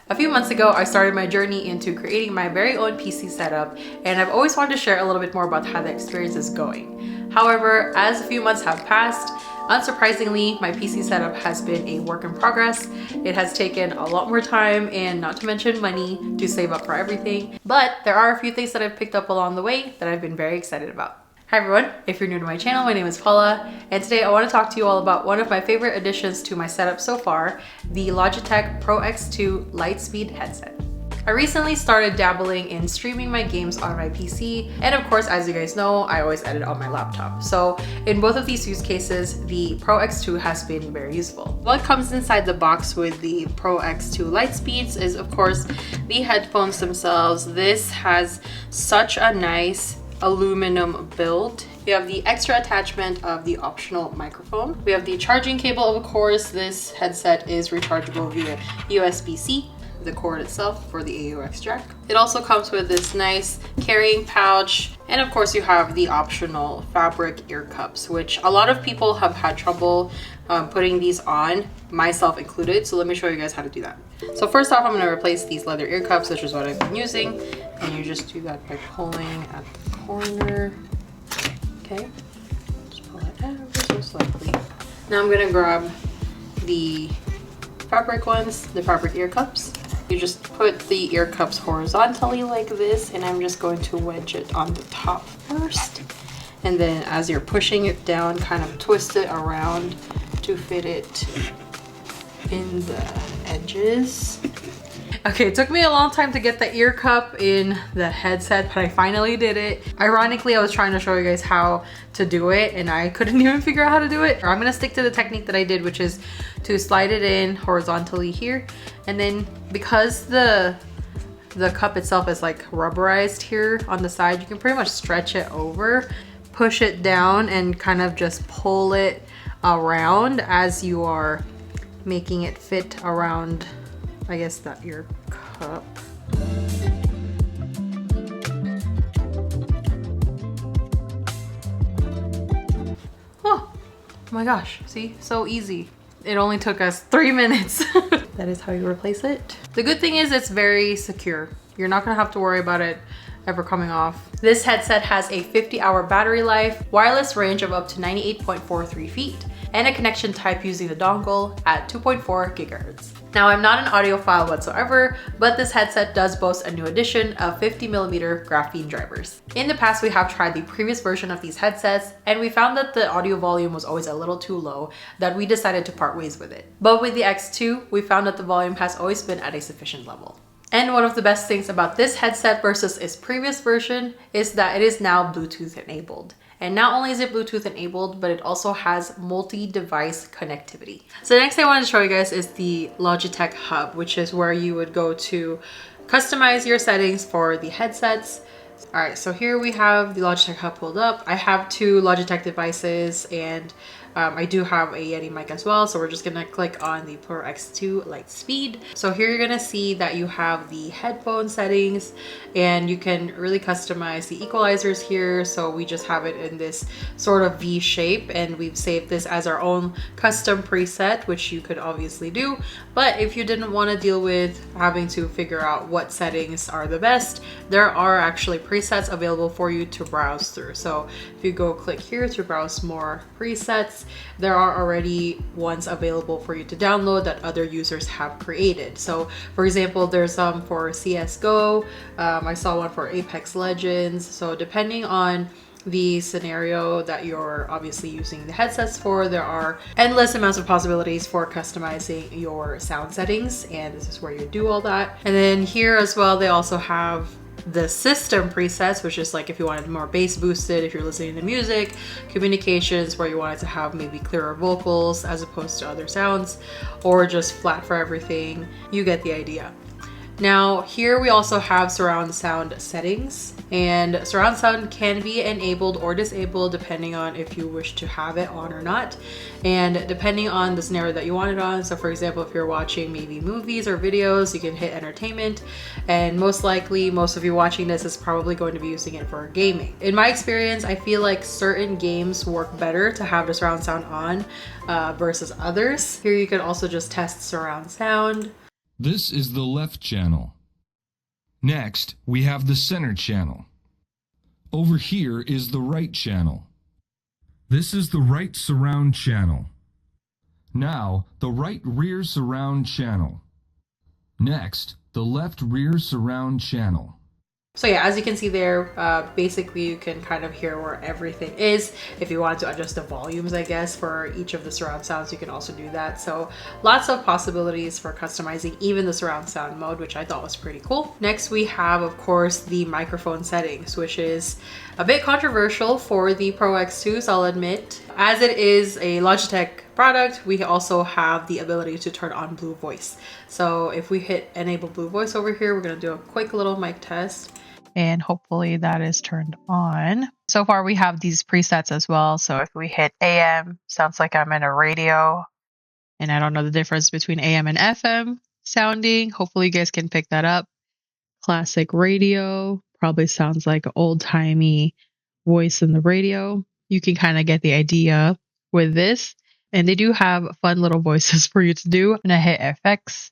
A few months ago, I started my journey into creating my very own PC setup, and I've always wanted to share a little bit more about how the experience is going. However, as a few months have passed, unsurprisingly, my PC setup has been a work in progress. It has taken a lot more time and not to mention money to save up for everything, but there are a few things that I've picked up along the way that I've been very excited about. Hi everyone, if you're new to my channel, my name is Paula, and today I want to talk to you all about one of my favorite additions to my setup so far, the Logitech Pro X2 Lightspeed headset. I recently started dabbling in streaming my games on my PC, and of course, as you guys know, I always edit on my laptop. So in both of these use cases, the Pro X2 has been very useful. What comes inside the box with the Pro X2 Lightspeeds is of course the headphones themselves. This has such a nice aluminum build. We have the extra attachment of the optional microphone. We have the charging cable, of course. This headset is rechargeable via USB-C, the cord itself for the AUX jack. It also comes with this nice carrying pouch, and of course you have the optional fabric ear cups, which a lot of people have had trouble putting these on, myself included. So let me show you guys how to do that. So first off, I'm going to replace these leather ear cups, which is what I've been using, and you just do that by pulling at the corner. Okay, just pull it out ever so slightly. Now I'm going to grab the fabric ones, the fabric ear cups. You just put the ear cups horizontally like this, and I'm just going to wedge it on the top first. And then as you're pushing it down, kind of twist it around to fit it in the edges. Okay, it took me a long time to get the ear cup in the headset, but I finally did it. Ironically, I was trying to show you guys how to do it and I couldn't even figure out how to do it. I'm gonna stick to the technique that I did, which is to slide it in horizontally here. And then because the cup itself is like rubberized here on the side, you can pretty much stretch it over, push it down, and kind of just pull it around as you are making it fit around, I guess, that ear cup. Oh my gosh, see, so easy. It only took us 3 minutes. That is how you replace it. The good thing is it's very secure. You're not gonna have to worry about it ever coming off. This headset has a 50-hour battery life, wireless range of up to 98.43 feet, and a connection type using the dongle at 2.4 gigahertz. Now, I'm not an audiophile whatsoever, but this headset does boast a new addition of 50mm graphene drivers. In the past, we have tried the previous version of these headsets, and we found that the audio volume was always a little too low, that we decided to part ways with it. But with the X2, we found that the volume has always been at a sufficient level. And one of the best things about this headset versus its previous version is that it is now Bluetooth enabled. And not only is it Bluetooth enabled, but it also has multi-device connectivity. So the next thing I wanted to show you guys is the Logitech Hub, which is where you would go to customize your settings for the headsets. All right, so here we have the Logitech Hub pulled up. I have 2 Logitech devices, and I do have a Yeti mic as well. So we're just gonna click on the Pro X2 Lightspeed. So here you're gonna see that you have the headphone settings, and you can really customize the equalizers here. So we just have it in this sort of V shape, and we've saved this as our own custom preset, which you could obviously do. But if you didn't want to deal with having to figure out what settings are the best, there are actually presets available for you to browse through. So if you go click here to browse more presets, there are already ones available for you to download that other users have created. So for example, there's some for CSGO, I saw one for Apex Legends. So depending on the scenario that you're obviously using the headsets for, there are endless amounts of possibilities for customizing your sound settings, and this is where you do all that. And then here as well, they also have the system presets, which is like if you wanted more bass boosted, if you're listening to music, communications where you wanted to have maybe clearer vocals as opposed to other sounds, or just flat for everything. You get the idea. Now here we also have surround sound settings, and surround sound can be enabled or disabled depending on if you wish to have it on or not, and depending on the scenario that you want it on. So for example, if you're watching maybe movies or videos, you can hit entertainment, and most likely most of you watching this is probably going to be using it for gaming. In my experience, I feel like certain games work better to have the surround sound on versus others. Here you can also just test surround sound. This is the left channel. Next, we have the center channel. Over here is the right channel. This is the right surround channel. Now, the right rear surround channel. Next, the left rear surround channel. So yeah, as you can see there, basically you can kind of hear where everything is. If you wanted to adjust the volumes, I guess, for each of the surround sounds, you can also do that. So lots of possibilities for customizing even the surround sound mode, which I thought was pretty cool. Next, we have, of course, the microphone settings, which is a bit controversial for the Pro X2s, I'll admit. As it is a Logitech product, we also have the ability to turn on Blue Voice. So if we hit enable Blue Voice over here, we're gonna do a quick little mic test. And hopefully that is turned on. So far we have these presets as well. So if we hit AM, sounds like I'm in a radio. And I don't know the difference between AM and FM sounding. Hopefully you guys can pick that up. Classic radio, probably sounds like an old-timey voice in the radio. You can kind of get the idea with this. And they do have fun little voices for you to do. And I hit FX,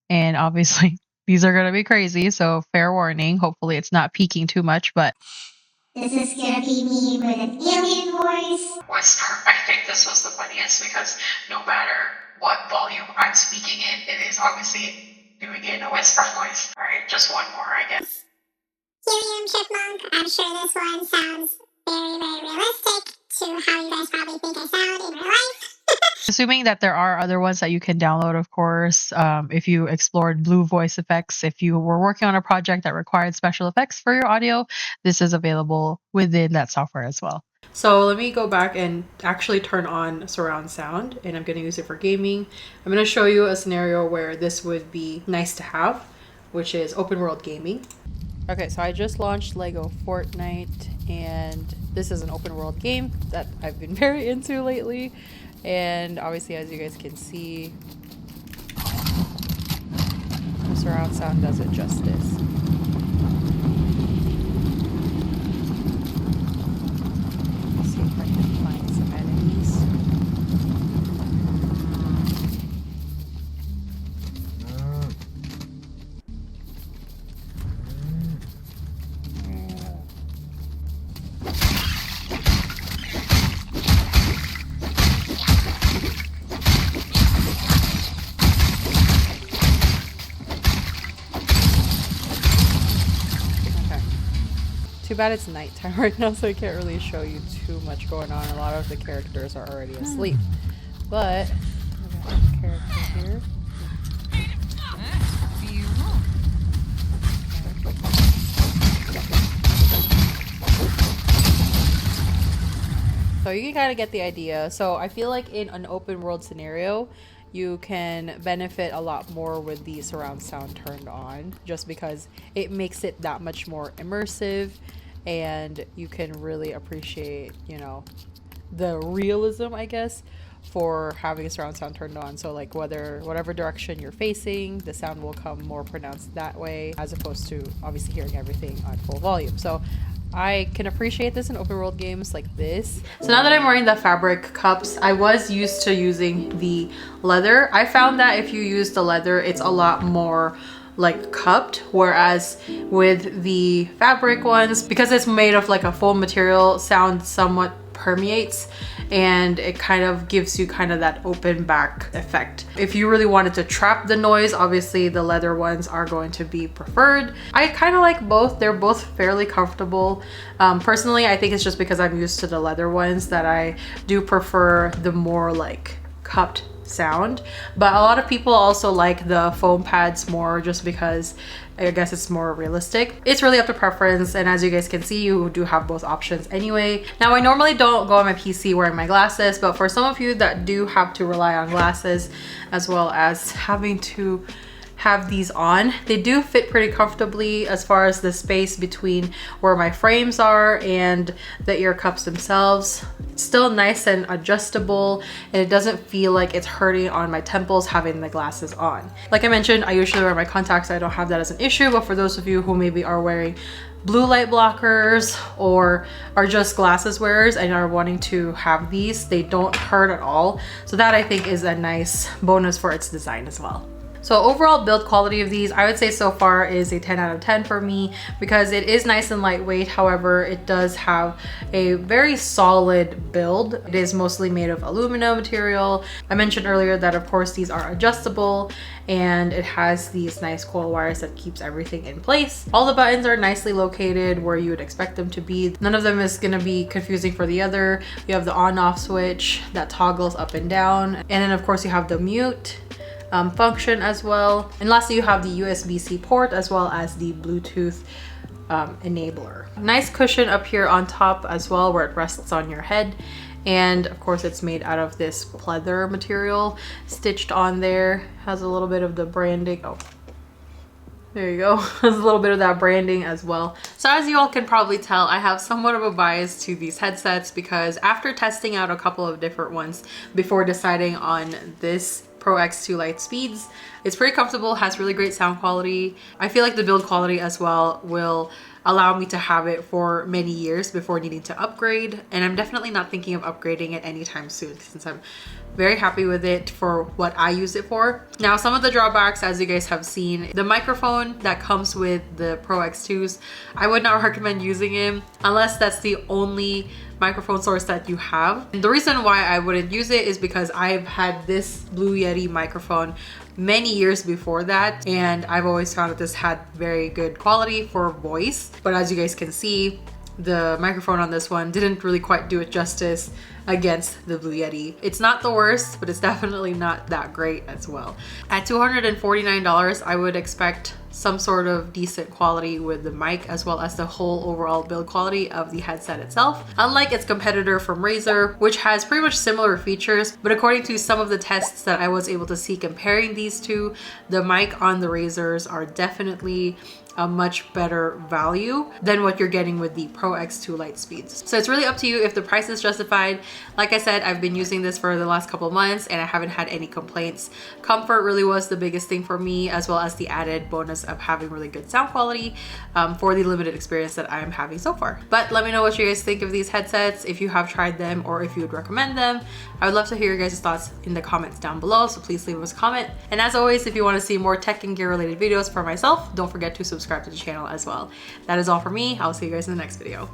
and obviously these are going to be crazy, so fair warning. Hopefully it's not peaking too much, but this is going to be me with an alien voice. Whisper. I think this was the funniest because no matter what volume I'm speaking in, it is obviously doing it in a whisper voice. All right, just one more, I guess. Helium Chipmunk. I'm sure this one sounds very, very realistic to how you guys probably think I sound in real life. Assuming that there are other ones that you can download, of course, if you explored Blue Voice effects, if you were working on a project that required special effects for your audio, this is available within that software as well. So let me go back and actually turn on surround sound, and I'm going to use it for gaming. I'm going to show you a scenario where this would be nice to have, which is open world gaming. Okay, so I just launched Lego Fortnite, and this is an open world game that I've been very into lately. And obviously, as you guys can see, the surround sound does it justice. Let's see if I can find some enemies. Too bad it's nighttime right now, so I can't really show you too much going on. A lot of the characters are already asleep. But I got a character here. So you can kind of get the idea. So I feel like in an open world scenario, you can benefit a lot more with the surround sound turned on, just because it makes it that much more immersive, and you can really appreciate, you know, the realism, I guess, for having a surround sound turned on. So like whatever direction you're facing, the sound will come more pronounced that way, as opposed to obviously hearing everything on full volume. So I can appreciate this in open world games like this. So now that I'm wearing the fabric cups, I was used to using the leather. I found that if you use the leather, it's a lot more like cupped, whereas with the fabric ones, because it's made of like a foam material, sound somewhat permeates, and it kind of gives you kind of that open back effect. If you really wanted to trap the noise, obviously the leather ones are going to be preferred. I kind of like both. They're both fairly comfortable. Personally, I think it's just because I'm used to the leather ones that I do prefer the more like cupped sound. But a lot of people also like the foam pads more, just because I guess it's more realistic. It's really up to preference, and as you guys can see, you do have both options anyway. Now, I normally don't go on my PC wearing my glasses, but for some of you that do have to rely on glasses, as well as having to have these on, they do fit pretty comfortably as far as the space between where my frames are and the ear cups themselves. It's still nice and adjustable, and it doesn't feel like it's hurting on my temples having the glasses on. Like I mentioned, I usually wear my contacts, so I don't have that as an issue, but for those of you who maybe are wearing blue light blockers or are just glasses wearers and are wanting to have these, they don't hurt at all. So that I think is a nice bonus for its design as well. So overall build quality of these, I would say so far is a 10 out of 10 for me because it is nice and lightweight. However, it does have a very solid build. It is mostly made of aluminum material. I mentioned earlier that of course these are adjustable and it has these nice coil wires that keeps everything in place. All the buttons are nicely located where you would expect them to be. None of them is gonna be confusing for the other. You have the on-off switch that toggles up and down. And then of course you have the mute function as well. And lastly, you have the USB-C port as well as the Bluetooth enabler. Nice cushion up here on top as well where it rests on your head. And of course it's made out of this pleather material stitched on there. Has a little bit of the branding. Oh, there you go. Has a little bit of that branding as well. So as you all can probably tell, I have somewhat of a bias to these headsets because after testing out a couple of different ones before deciding on this Pro X2 Lightspeeds, it's pretty comfortable, has really great sound quality. I feel like the build quality as well will allow me to have it for many years before needing to upgrade, and I'm definitely not thinking of upgrading it anytime soon since I'm very happy with it for what I use it for. Now, some of the drawbacks, as you guys have seen, the microphone that comes with the Pro X2s, I would not recommend using it unless that's the only microphone source that you have. And the reason why I wouldn't use it is because I've had this Blue Yeti microphone many years before that, and I've always found that this had very good quality for voice. But as you guys can see, the microphone on this one didn't really quite do it justice against the Blue Yeti. It's not the worst, but it's definitely not that great as well. At $249, I would expect some sort of decent quality with the mic as well as the whole overall build quality of the headset itself. Unlike its competitor from Razer, which has pretty much similar features, but according to some of the tests that I was able to see comparing these two, the mic on the Razers are definitely a much better value than what you're getting with the Pro X2 Lightspeeds. So it's really up to you if the price is justified. Like I said, I've been using this for the last couple of months and I haven't had any complaints. Comfort really was the biggest thing for me, as well as the added bonus of having really good sound quality for the limited experience that I'm having so far. But let me know what you guys think of these headsets, if you have tried them or if you would recommend them. I would love to hear your guys' thoughts in the comments down below, so please leave us a comment. And as always, if you want to see more tech and gear related videos for myself, don't forget to subscribe to the channel as well. That is all for me. I'll see you guys in the next video.